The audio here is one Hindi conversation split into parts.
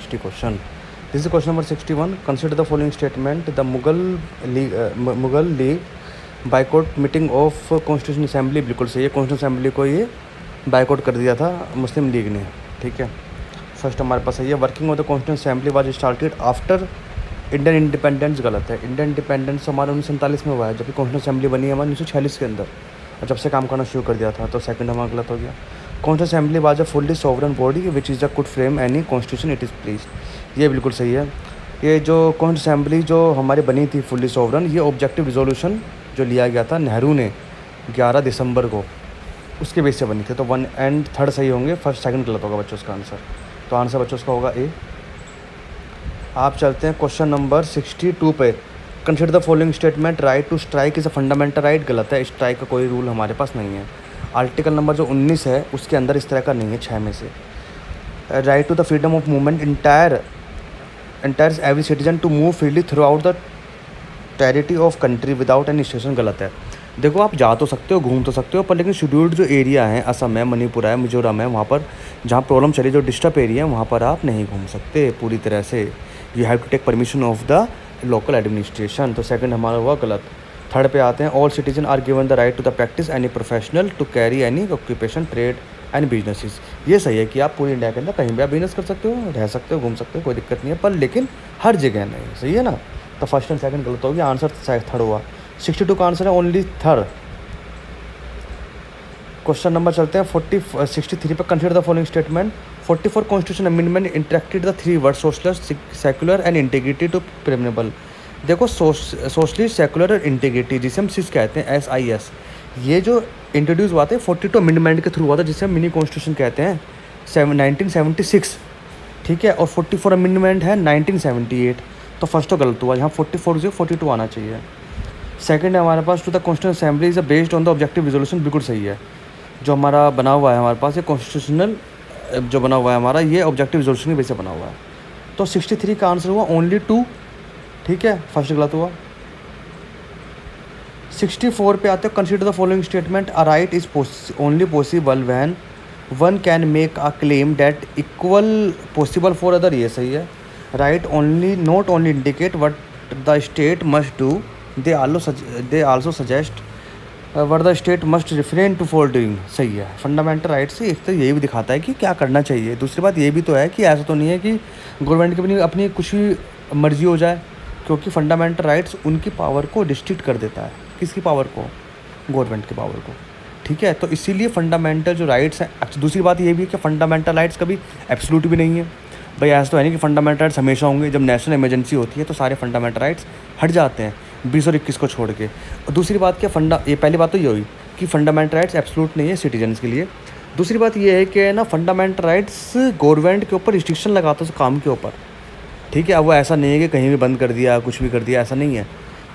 60 question. This is question number 61. Consider the following statement. The Mughal League boycott meeting of Constitution Assembly. बिल्कुल सही है. Constitution Assembly को ये बाइकआउट कर दिया था मुस्लिम लीग ने. ठीक है. फर्स्ट हमारे पास है ये working of the constitution assembly was started after Indian independence. गलत है. इंडियन इंडिपेंडेंस हमारा 1947 में हुआ है, जबकि कॉन्स्टिट्यूशन असेंबली बनी है हमारी 1946 के अंदर, और जब से काम करना शुरू कर दिया था. तो सेकंड हमारा गलत हो गया. Constitution assembly was a fully sovereign body which is a could frame any constitution it is please. ये बिल्कुल सही है. ये जो कॉन्स्टिट्यूशन असेंबली जो हमारी बनी थी फुल्ली सॉवरन, ये ऑब्जेक्टिव रिजोल्यूशन जो लिया गया था नेहरू ने 11 दिसंबर को, उसके बेस से बनी थी. तो 1 एंड 3 सही होंगे, फर्स्ट सेकंड गलत होगा बच्चों उसका आंसर. तो आंसर बच्चों उसका होगा ए. आप चलते हैं क्वेश्चन नंबर 62 पे. Consider the following statement. Right to strike is a fundamental right. गलत है. स्ट्राइक का कोई रूल हमारे पास नहीं है. आर्टिकल नंबर जो 19 है उसके अंदर इस तरह का नहीं है 6 में से. Right to the freedom of movement entire every citizen to move freely throughout the territory of country without any restriction. गलत है. देखो आप जा तो सकते हो, घूम तो सकते हो, पर लेकिन शेड्यूल्ड जो एरिया है, असम है, मणिपुर है, मिजोरम है, वहाँ पर जहाँ प्रॉब्लम चली, जो डिस्टर्ब एरिया है, वहाँ पर आप नहीं घूम सकते पूरी तरह से. You have to take permission of the local administration. तो सेकंड हमारा हुआ गलत. थर्ड पे आते हैं. All citizen are given the right to the practice any professional to carry any occupation trade and businesses. ये सही है कि आप पूरी इंडिया के अंदर कहीं भी आप बिजनेस कर सकते हो, रह सकते हो, घूम सकते हो, कोई दिक्कत नहीं है, पर लेकिन हर जगह नहीं. सही है ना. तो फर्स्ट एंड सेकंड गलत हो गया. आंसर थर्ड हुआ. 62 का आंसर है ओनली थर्ड. क्वेश्चन नंबर चलते हैं 63 पर. Consider the following statement. 44 constitution amendment interacted the 3 word socialist, secular and integrity to preamble. देखो सोशलिस्ट, सेक्युलर और इंटीग्रिटी, जिसे हम सिस कहते हैं, SIS, ये जो इंट्रोड्यूस हुआ था 42 अमेंडमेंट के थ्रू हुआ था, जिसे हम मिनी कॉन्स्टिट्यूशन कहते हैं 1976. ठीक है. और 44 अमेंडमेंट है 1978. तो फर्स्ट तो गलत हुआ. यहाँ 44 से 42 आना चाहिए. सेकंड है हमारे पास to the constitution assembly is based on the objective resolution. बिल्कुल सही है. जो हमारा बना हुआ है हमारे पास ये कॉन्स्टिट्यूशनल जो बना हुआ है हमारा, ये ऑब्जेक्टिव रिजोल्यूशन की बेस से बना हुआ है. तो 63 का आंसर हुआ ओनली 2. ठीक है. फर्स्ट गलत हुआ. 64 पे आते हो. Consider the following statement. A right is only possible when one can make a claim that equal possible for other. ये सही है. Right only not only indicate what the state must do, they also suggest where the state must refrain to for doing. सही है. फंडामेंटल राइट से एक तो यही भी दिखाता है कि क्या करना चाहिए. दूसरी बात ये भी तो है कि ऐसा तो नहीं है कि गवर्नमेंट की अपनी कुछ भी मर्जी हो जाए, क्योंकि फंडामेंटल राइट्स उनकी पावर को डिस्ट्रिक्ट कर देता है. किसकी पावर को? गवर्नमेंट की पावर को. ठीक है. तो इसीलिए फंडामेंटल जो राइट्स हैं. दूसरी बात ये भी है कि फंडामेंटल राइट्स कभी एब्सोल्यूट भी नहीं है भाई. ऐसा तो है नहीं कि फंडामेंटल राइट्स हमेशा होंगे. जब नेशनल इमरजेंसी होती है तो सारे फंडामेंटल राइट्स हट जाते हैं 20 और 21 को छोड़ के. और दूसरी बात क्या ये पहली बात तो ये हुई कि फंडामेंटल राइट्स एब्सोल्यूट नहीं है सिटीजन्स के लिए. दूसरी बात ये है कि ना फंडामेंटल राइट्स गवर्नमेंट के ऊपर रिस्ट्रिक्शन लगाता है काम के ऊपर. ठीक है. अब वो ऐसा नहीं है कि कहीं भी बंद कर दिया, कुछ भी कर दिया, ऐसा नहीं है.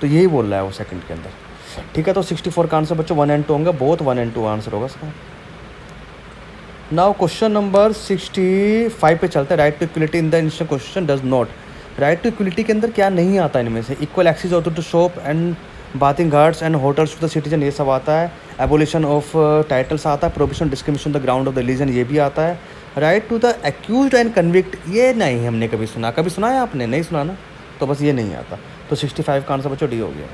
तो यही बोल रहा है वो सेकंड के अंदर. ठीक है. तो 64 का आंसर बच्चों 1 एंड 2 होंगे. बहुत 1 एंड 2 आंसर होगा इसका. नाउ क्वेश्चन नंबर 65 पे चलते हैं. Right to equality in the instant question does not. Right to equality के अंदर क्या नहीं आता इनमें से? Equal access of to shop and bathing ghats and hotels to the citizen, ये सब आता है. एबोलिशन ऑफ टाइटल्स आता है. Prohibition discrimination the ground of the religion, ये भी आता है. Right to the accused and convict, ये नहीं हमने कभी सुना. कभी सुना है आपने? नहीं सुना ना. तो बस ये नहीं आता. तो 65 का आंसर बच्चों डी हो गया.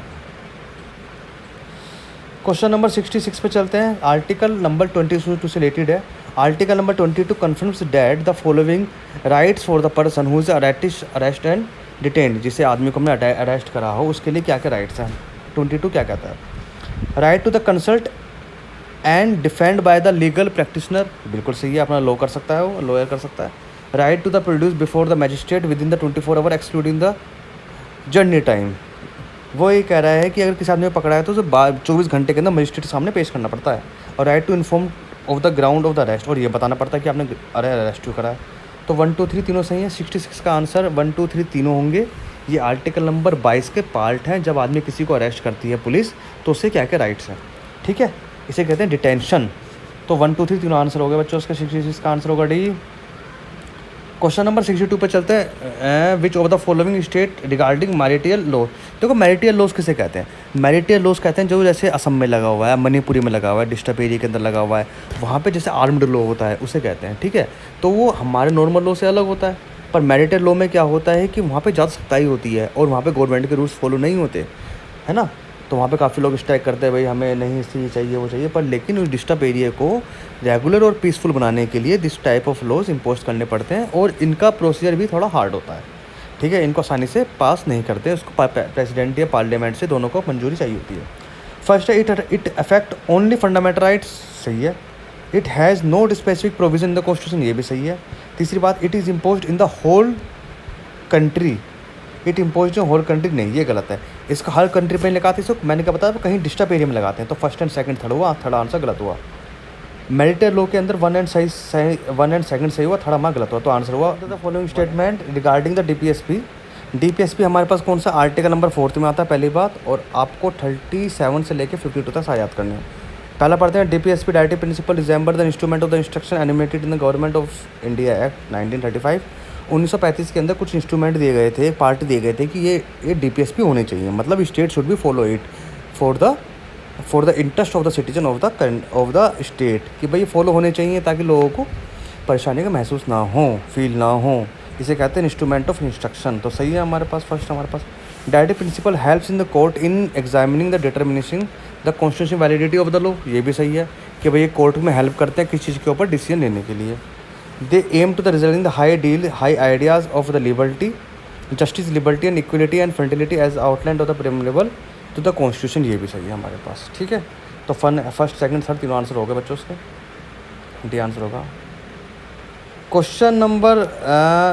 क्वेश्चन नंबर 66 पे चलते हैं. आर्टिकल नंबर 22 से रिलेटेड है. Article number 22 confirms that the following rights for the person who is arrest and detained, जिसे आदमी को हमने अरेस्ट करा हो उसके लिए क्या क्या राइट्स हैं. 22 क्या कहता है? Right to the consult and defend by the legal practitioner. बिल्कुल सही है. अपना लॉ कर सकता है, वो लॉयर कर सकता है. Right to the produce before the magistrate within the 24 hour excluding the journey time. वो ये कह रहा है कि अगर किसी आदमी को पकड़ा है तो उसे 24 घंटे के अंदर मजिस्ट्रेट के सामने पेश करना पड़ता है. और right to inform of the ground of the arrest, और ये बताना पड़ता है कि आपने अरेस्ट क्यों करा है. तो 1, 2, 3 तीनों सही है. 66 का आंसर 1, 2, 3 तीनों होंगे. ये आर्टिकल नंबर 22 के पार्ट हैं. जब आदमी किसी को अरेस्ट करती है पुलिस तो उससे क्या क्या राइट्स हैं. ठीक है. इसे कहते हैं डिटेंशन. तो 1, 2, 3 तीनों आंसर हो गए बच्चों. उसका 66 का आंसर होगा डी. क्वेश्चन नंबर 62 पे चलते हैं. Which of the following state regarding marital law. देखो मैरिटल लॉज किसे कहते हैं? मैरिटल लॉज कहते हैं जो जैसे असम में लगा हुआ है, मणिपुरी में लगा हुआ है, डिस्टर्ब एरिया के अंदर लगा हुआ है, वहाँ पे जैसे आर्म्ड लॉ होता है उसे कहते हैं. ठीक है. तो वो हमारे नॉर्मल लॉ से अलग होता है. पर मैरिटल लॉ में क्या होता है कि वहाँ पे ज़्यादा सख्ताई होती है और वहाँ पे गवर्नमेंट के रूल्स फॉलो नहीं होते, है ना। तो वहाँ पे काफ़ी लोग स्ट्राइक करते हैं, भाई हमें नहीं इसी चाहिए वो चाहिए। पर लेकिन उस डिस्टर्ब एरिया को रेगुलर और पीसफुल बनाने के लिए this type of laws impose करने पड़ते हैं, और इनका प्रोसीजर भी थोड़ा हार्ड होता है, ठीक है। इनको आसानी से पास नहीं करते, उसको प्रेसिडेंट या पार्लियामेंट से दोनों को मंजूरी चाहिए होती है। फर्स्ट है it affect only fundamental rights, सही है। It has no specific provision in the constitution, ये भी सही है। तीसरी बात, it is imposed in the whole country, it impose whole country, नहीं ये गलत है। इसका हर कंट्री पे लगाते हैं, मैंने क्या बताया, कहीं डिस्टर्ब एरिया में लगाते हैं, तो फर्स्ट एंड सेकंड थर्ड हुआ, थर्ड आंसर गलत हुआ। मैरिटल लॉ के अंदर वन एंड सेकंड सही हुआ, थर्ड हमारा गलत हुआ, तो आंसर हुआ the following statement regarding the DPSP. DPSP हमारे पास कौन सा, आर्टिकल नंबर 4 में आता है पहली बात, और आपको 37 से लेकर 52 तक याद करने हैं। पहला पढ़ते हैं, DPSP directive principle resemble the instrument of the instruction animated in the government of India act 1935। 1935 के अंदर कुछ इंस्ट्रूमेंट दिए गए थे, पार्ट दिए गए थे कि ये डीपीएसपी होने चाहिए, मतलब state should be follow it for the interest of the citizen of the state, कि भाई फॉलो होने चाहिए ताकि लोगों को परेशानी का महसूस ना हो, फील ना हो। इसे कहते हैं इंस्ट्रूमेंट ऑफ इंस्ट्रक्शन, तो सही है हमारे पास फर्स्ट। हमारे पास directive principle helps in the court in examining the determination the constitution validity of the law, ये भी सही है कि भाई ये कोर्ट में हेल्प करते हैं किस चीज़ के ऊपर डिसीजन लेने के लिए। They aim to the resulting the high ideas of the liberty justice liberty and equality and fraternity as outline of the preamble to the constitution, ये भी सही है हमारे पास, ठीक है। तो फर्स्ट सेकंड थर्ड तीनों आंसर हो गए बच्चों, उसके डी आंसर होगा। क्वेश्चन नंबर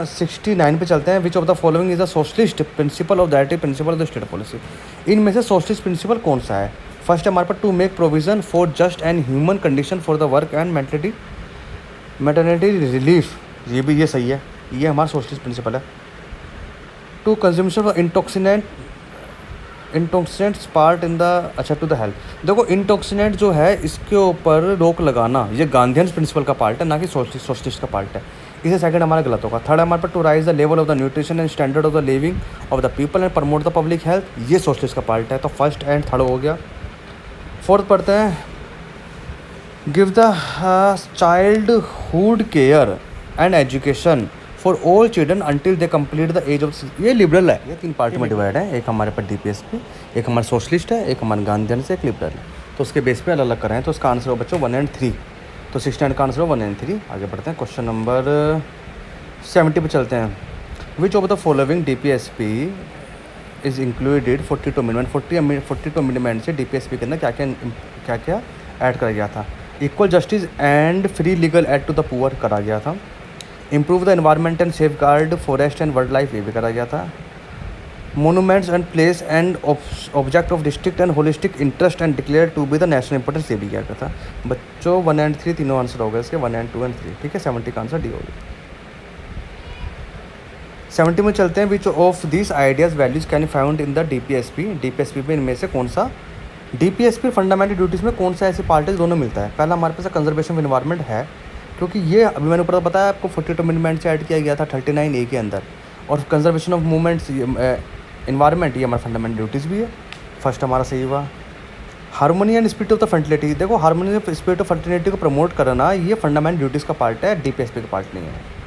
69 पे चलते हैं। Which of the following is the socialist principle of directive principle of the state policy. इनमें से सोशलिस्ट प्रिंसिपल कौन सा है। फर्स्ट है हमारे पास, to make provision for just and human condition for the work and maternity relief, ये भी ये सही है, ये हमारा सोशलिस्ट प्रिंसिपल है। To consumption of intoxicants part in the, अच्छा टू द हेल्थ, देखो इंटॉक्सिनेंट जो है इसके ऊपर रोक लगाना, ये गांधीयन प्रिंसिपल का पार्ट है, ना कि सोशलिस्ट का पार्ट है। इसे सेकंड हमारा गलत होगा। थर्ड हमारे पास, to raise the level of the nutrition and standard of the living of the people and promote the public health, ये सोशलिस्ट का पार्ट है, तो फर्स्ट एंड थर्ड हो गया। फोर्थ पढ़ते हैं, give the childhood care and education for all children until they complete the age of, ये लिबरल है, ये तीन पार्ट में डिवाइड है, एक हमारे पास डीपीएसपी, एक हमारा सोशलिस्ट है, एक हमारे गांधीयन से, एक लिबरल है, तो उसके बेस पे अलग अलग कर रहे हैं। तो उसका आंसर हो बच्चों 1 and 3, तो 69 का आंसर हो 1 and 3। आगे बढ़ते हैं, क्वेश्चन नंबर 70 पे चलते हैं। Which of the following DPSP is included 42 amendment, 42 amendment से डीपीएसपी के अंदर क्या क्या ऐड करा गया था। Equal justice and free legal aid to the poor करा गया था। Improve the environment and safeguard forest and wildlife, ये भी करा गया था। Monuments and place and object of district and holistic interest and declare to be the national importance, ये भी किया गया था। बच्चों 1 and 3 तीनों आंसर हो गए इसके, 1 and 2 and 3, ठीक है। 70 का आंसर डी होगी। 70 में चलते हैं। Which of this ideas values can found in the DPSP, DPSP में इनमें से कौन सा, डीपीएसपी फंडामेंटल ड्यूटीज़ में कौन सा ऐसी पार्टीज दोनों मिलता है। पहला हमारे पास कंजर्वेशन ऑफ एनवायरनमेंट है, क्योंकि ये अभी मैंने ऊपर बताया आपको 42 अमेंडमेंट से ऐड किया गया था 39A के अंदर, और कंजर्वेशन ऑफ मूवमेंट्स एनवायरनमेंट ये हमारा फंडामेंटल ड्यूटीज़ भी है, फर्स्ट हमारा सही हुआ। Harmony and spirit of the fertility, देखो harmony and spirit of fertility को प्रमोट करना ये फंडामेंटल ड्यूटीज़ का पार्ट है, डीपीएसपी का पार्ट नहीं है।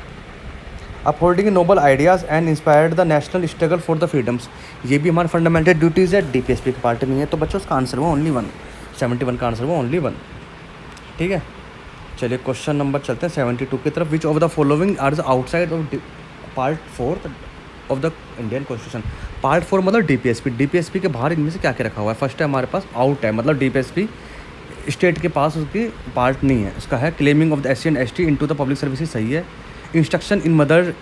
Upholding noble ideas and inspired the national struggle for the freedoms, ये भी हमारे फंडामेंटल ड्यूटीज़ है, डीपीएसपी का पार्ट नहीं है, तो बच्चों उसका आंसर हुआ ओनली 1, 71 का आंसर हुआ ओनली 1, ठीक है। चलिए क्वेश्चन नंबर चलते हैं 72 की तरफ। Which of the following are the outside of part 4 of the Indian constitution. Part 4 मतलब डीपीएसपी, डीपीएसपी के बाहर इनमें से क्या क्या रखा हुआ है। फर्स्ट है हमारे पास आउट है, मतलब डीपीएसपी स्टेट के पास उसकी पार्ट नहीं है, उसका है claiming of the SC and ST into the public services, सही है। इंस्ट्रक्शन इन mother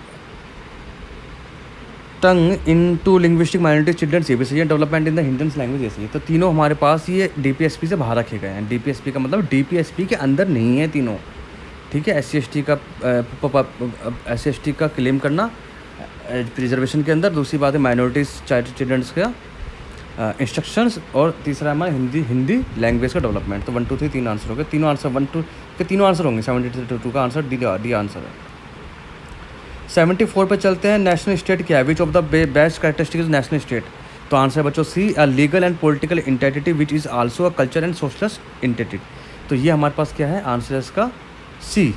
tongue into linguistic minority children, ये भी सही है। Development in the Hindon language, ये सही है। तो तीनों हमारे पास ये डीपीएसपी से बाहर रखे गए हैं, डीपीएसपी का मतलब डीपीएसपी के अंदर नहीं है तीनों, ठीक है। SC ST का क्लेम करना रिजर्वेशन के अंदर, दूसरी बात है माइनॉरिटीज़ चिल्ड्रंस का इंस्ट्रक्शंस, और तीसरा हमारा हिंदी लैंग्वेज का डेवलपमेंट। तो 1 2 3 तीन आंसर हो गए, तीनों आंसर 1 2 के तीनों आंसर होंगे, 72 का आंसर डी आंसर है। 74 पे चलते हैं। नेशनल स्टेट क्या है, which of the best characteristic is national state, तो आंसर है बच्चों C, a legal and political entity which is also a culture and socialist entity, तो ये हमारे पास क्या है, आंसर है इसका सी,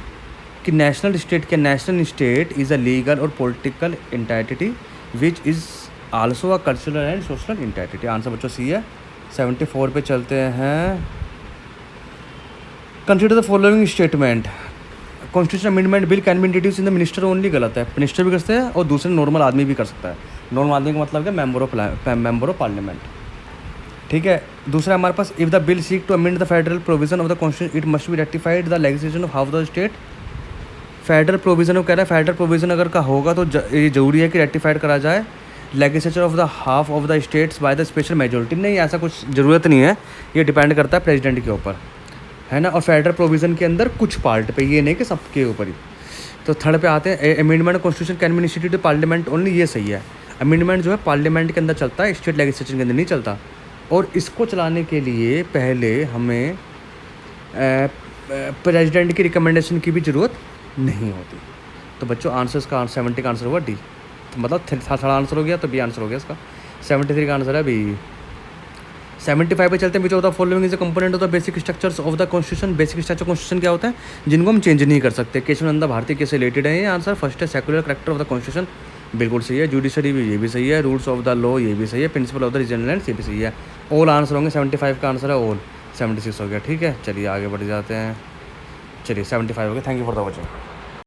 कि नेशनल स्टेट क्या, national state is a legal और political entity which is also a cultural and social entity. Answer बच्चों सी है। 74 पे चलते हैं। Consider the following statement, constitution amendment bill can be introduce in the minister only. गलत है, मिनिस्टर भी कर सकते हैं और दूसरे नॉर्मल आदमी भी कर सकता है। नॉर्मल आदमी का मतलब क्या, मेंबर ऑफ पार्लियामेंट। ठीक है। दूसरा हमारे पास, if the bill seek to amend the federal provision of the constitution it must be ratified the legislation of half the state. Federal provision को कह रहा है, फेडरल प्रोविजन अगर का होगा तो ये जरूरी है कि रेटिफाइड करा जाए legislature of the half of the states by the special majority. नहीं, ऐसा कुछ ज़रूरत नहीं है, ये डिपेंड करता है प्रेसिडेंट के ऊपर, है ना। और फेडरल प्रोविज़न के अंदर कुछ पार्ट पे, ये नहीं कि सबके ऊपर ही। तो थर्ड पे आते हैं, amendment constitution can be initiated parliament only. ये सही है, अमेंडमेंट जो है पार्लियामेंट के अंदर चलता है, स्टेट लेजिस्लेचर के अंदर नहीं चलता। और इसको चलाने के लिए पहले हमें प्रेसिडेंट की रिकमेंडेशन की भी ज़रूरत नहीं होती। तो बच्चों आंसर का 70 का आंसर हुआ डी, तो मतलब थर्ड आंसर हो गया, तो बी आंसर हो गया इसका। 73 का आंसर है बी। 75 पे चलते हैं, which of the following is a component of the basic structures of the constitution. Basic structure constitution क्या होता है, जिनको हम चेंज नहीं कर सकते। केशवानंद भारती कैसे रिलेटेड है ये आंसर। फर्स्ट है secular character of the constitution, बिल्कुल सही है। जुडिशरी भी, ये भी सही है। रूल्स ऑफ द लॉ, ये भी सही है। Principal of the regional lands, ये भी सही है। ऑल आंसर होंगे। 75 का आंसर है ऑल। 76 हो गया। ठीक है, चलिए आगे बढ़ जाते हैं। चलिए 75 हो गया। Thank you for the watching.